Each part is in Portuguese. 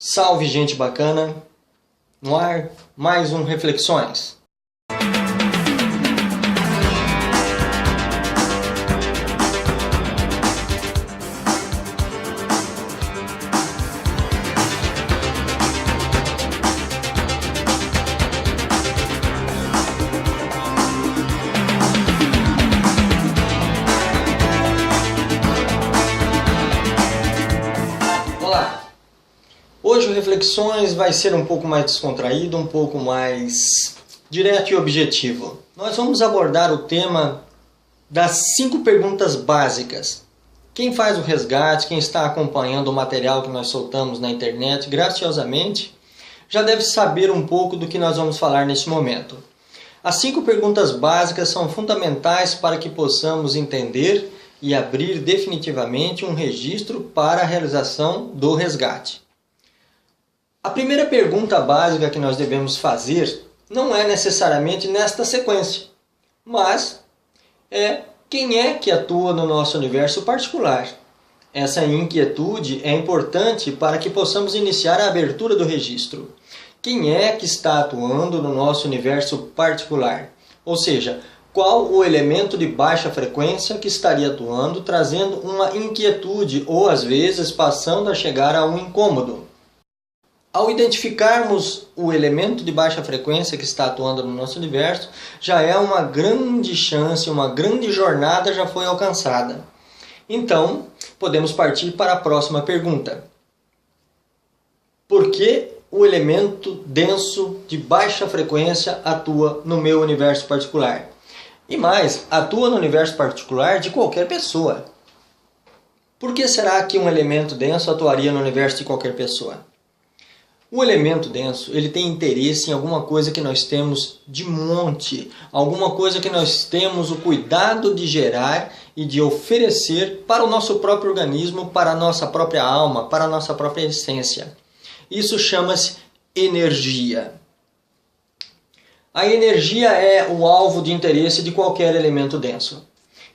Salve, gente bacana! No ar, mais um Reflexões. Olá! Hoje o Reflexões vai ser um pouco mais descontraído, um pouco mais direto e objetivo. Nós vamos abordar o tema das 5 perguntas básicas. Quem faz o resgate, quem está acompanhando o material que nós soltamos na internet graciosamente, já deve saber um pouco do que nós vamos falar neste momento. As 5 perguntas básicas são fundamentais para que possamos entender e abrir definitivamente um registro para a realização do resgate. A primeira pergunta básica que nós devemos fazer não é necessariamente nesta sequência, mas é quem é que atua no nosso universo particular. Essa inquietude é importante para que possamos iniciar a abertura do registro. Quem é que está atuando no nosso universo particular? Ou seja, qual o elemento de baixa frequência que estaria atuando, trazendo uma inquietude ou às vezes passando a chegar a um incômodo. Ao identificarmos o elemento de baixa frequência que está atuando no nosso universo, já é uma grande chance, uma grande jornada já foi alcançada. Então, podemos partir para a próxima pergunta. Por que o elemento denso de baixa frequência atua no meu universo particular? E mais, atua no universo particular de qualquer pessoa. Por que será que um elemento denso atuaria no universo de qualquer pessoa? O elemento denso, ele tem interesse em alguma coisa que nós temos de monte, alguma coisa que nós temos o cuidado de gerar e de oferecer para o nosso próprio organismo, para a nossa própria alma, para a nossa própria essência. Isso chama-se energia. A energia é o alvo de interesse de qualquer elemento denso.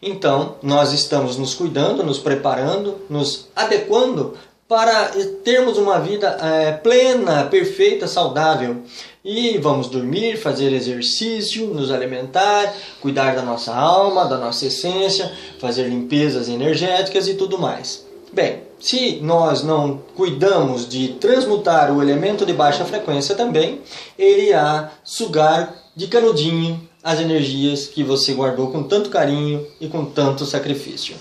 Então, nós estamos nos cuidando, nos preparando, nos adequando para termos uma vida plena, perfeita, saudável. E vamos dormir, fazer exercício, nos alimentar, cuidar da nossa alma, da nossa essência, fazer limpezas energéticas e tudo mais. Bem, se nós não cuidamos de transmutar o elemento de baixa frequência também, ele irá sugar de canudinho as energias que você guardou com tanto carinho e com tanto sacrifício.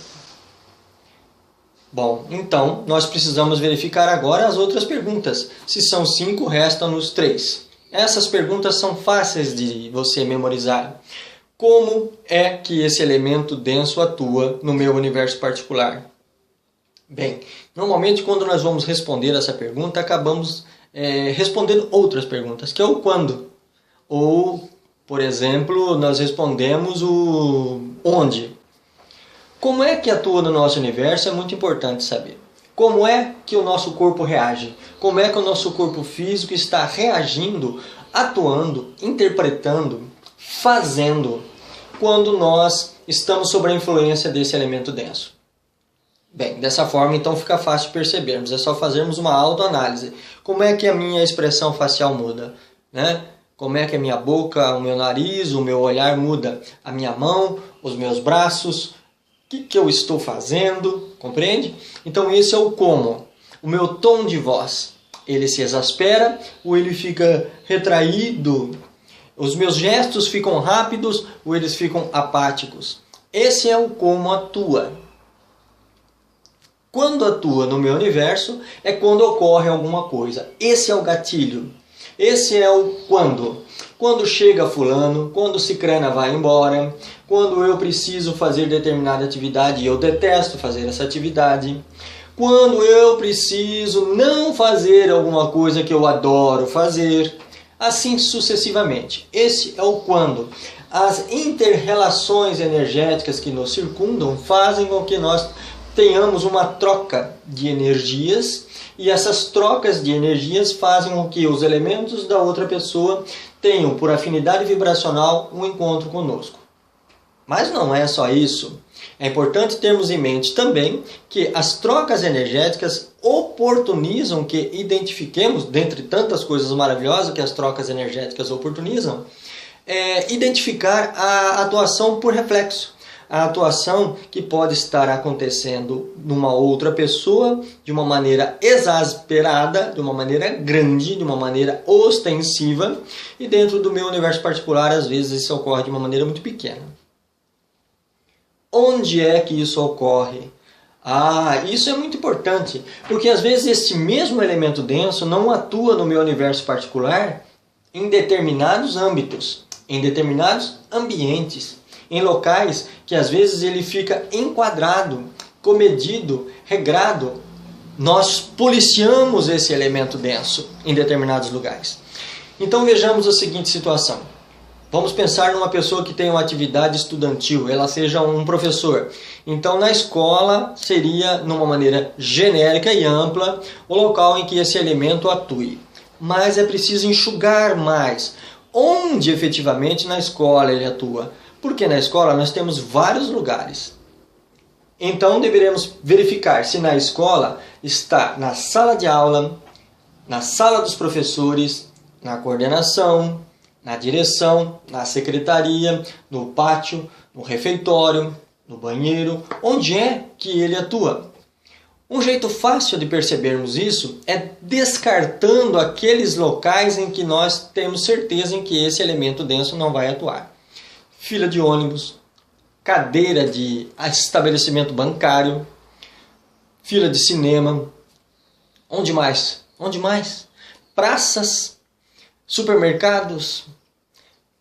Bom, então nós precisamos verificar agora as outras perguntas. Se são 5, restam-nos 3. Essas perguntas são fáceis de você memorizar. Como é que esse elemento denso atua no meu universo particular? Bem, normalmente quando nós vamos responder essa pergunta, acabamos respondendo outras perguntas, que é o quando. Ou, por exemplo, nós respondemos o onde. Como é que atua no nosso universo é muito importante saber. Como é que o nosso corpo reage? Como é que o nosso corpo físico está reagindo, atuando, interpretando, fazendo, quando nós estamos sob a influência desse elemento denso? Bem, dessa forma então fica fácil percebermos, é só fazermos uma autoanálise. Como é que a minha expressão facial muda, né? Como é que a minha boca, o meu nariz, o meu olhar muda? A minha mão, os meus braços, o que eu estou fazendo, compreende? Então esse é o como. O meu tom de voz, ele se exaspera ou ele fica retraído? Os meus gestos ficam rápidos ou eles ficam apáticos? Esse é o como atua. Quando atua no meu universo é quando ocorre alguma coisa. Esse é o gatilho. Esse é o quando. Quando chega fulano, quando cicrana vai embora, quando eu preciso fazer determinada atividade e eu detesto fazer essa atividade, quando eu preciso não fazer alguma coisa que eu adoro fazer, assim sucessivamente. Esse é o quando. As inter-relações energéticas que nos circundam fazem com que nós tenhamos uma troca de energias e essas trocas de energias fazem com que os elementos da outra pessoa tenham, por afinidade vibracional, um encontro conosco. Mas não é só isso. É importante termos em mente também que as trocas energéticas oportunizam que identifiquemos, dentre tantas coisas maravilhosas que as trocas energéticas oportunizam, identificar a atuação por reflexo. A atuação que pode estar acontecendo numa outra pessoa de uma maneira exasperada, de uma maneira grande, de uma maneira ostensiva, e dentro do meu universo particular, às vezes, isso ocorre de uma maneira muito pequena. Onde é que isso ocorre? Isso é muito importante, porque às vezes este mesmo elemento denso não atua no meu universo particular em determinados âmbitos, em determinados ambientes, em locais que às vezes ele fica enquadrado, comedido, regrado. Nós policiamos esse elemento denso em determinados lugares. Então vejamos a seguinte situação. Vamos pensar numa pessoa que tem uma atividade estudantil, ela seja um professor. Então na escola seria, numa maneira genérica e ampla, o local em que esse elemento atue. Mas é preciso enxugar mais. Onde efetivamente na escola ele atua? Porque na escola nós temos vários lugares. Então deveremos verificar se na escola está na sala de aula, na sala dos professores, na coordenação, na direção, na secretaria, no pátio, no refeitório, no banheiro. Onde é que ele atua? Um jeito fácil de percebermos isso é descartando aqueles locais em que nós temos certeza em que esse elemento denso não vai atuar. Fila de ônibus, cadeira de estabelecimento bancário, fila de cinema. Onde mais? Onde mais? Praças, supermercados.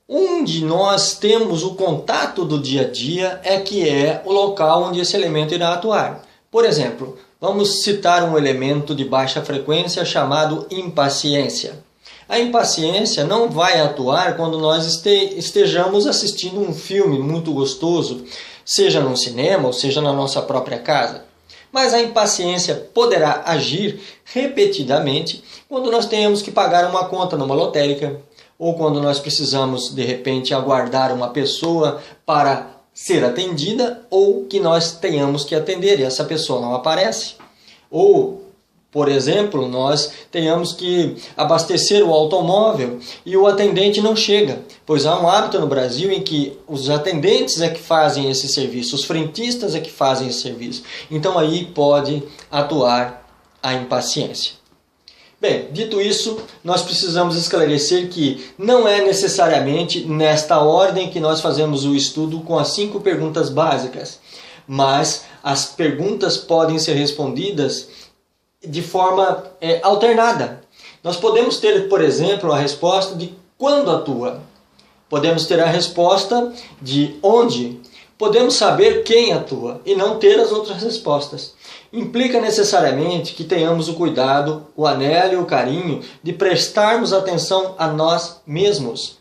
Onde nós temos o contato do dia a dia é o local onde esse elemento irá atuar. Por exemplo, vamos citar um elemento de baixa frequência chamado impaciência. A impaciência não vai atuar quando nós estejamos assistindo um filme muito gostoso, seja num cinema ou seja na nossa própria casa. Mas a impaciência poderá agir repetidamente quando nós tenhamos que pagar uma conta numa lotérica, ou quando nós precisamos, de repente, aguardar uma pessoa para ser atendida, ou que nós tenhamos que atender e essa pessoa não aparece. Ou, por exemplo, nós tenhamos que abastecer o automóvel e o atendente não chega, pois há um hábito no Brasil em que os atendentes é que fazem esse serviço, os frentistas é que fazem esse serviço. Então aí pode atuar a impaciência. Bem, dito isso, nós precisamos esclarecer que não é necessariamente nesta ordem que nós fazemos o estudo com as 5 perguntas básicas, mas as perguntas podem ser respondidas de forma alternada. Nós podemos ter, por exemplo, a resposta de quando atua. Podemos ter a resposta de onde. Podemos saber quem atua e não ter as outras respostas. Implica necessariamente que tenhamos o cuidado, o anelo e o carinho de prestarmos atenção a nós mesmos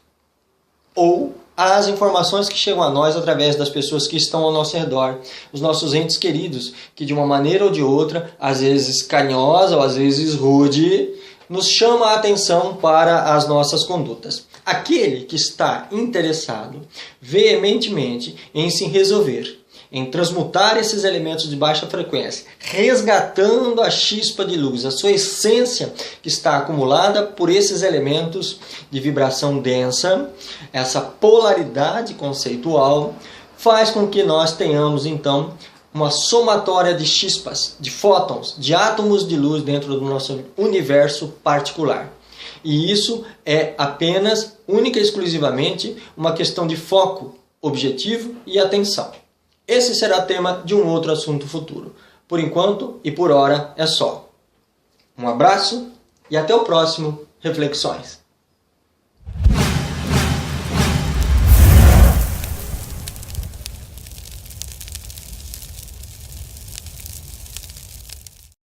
ou às informações que chegam a nós através das pessoas que estão ao nosso redor, os nossos entes queridos, que de uma maneira ou de outra, às vezes carinhosa ou às vezes rude, nos chama a atenção para as nossas condutas. Aquele que está interessado veementemente em se resolver, em transmutar esses elementos de baixa frequência, resgatando a chispa de luz, a sua essência que está acumulada por esses elementos de vibração densa, essa polaridade conceitual, faz com que nós tenhamos então uma somatória de chispas, de fótons, de átomos de luz dentro do nosso universo particular. E isso é apenas, única e exclusivamente, uma questão de foco, objetivo e atenção. Esse será tema de um outro assunto futuro. Por enquanto e por hora é só. Um abraço e até o próximo Reflexões.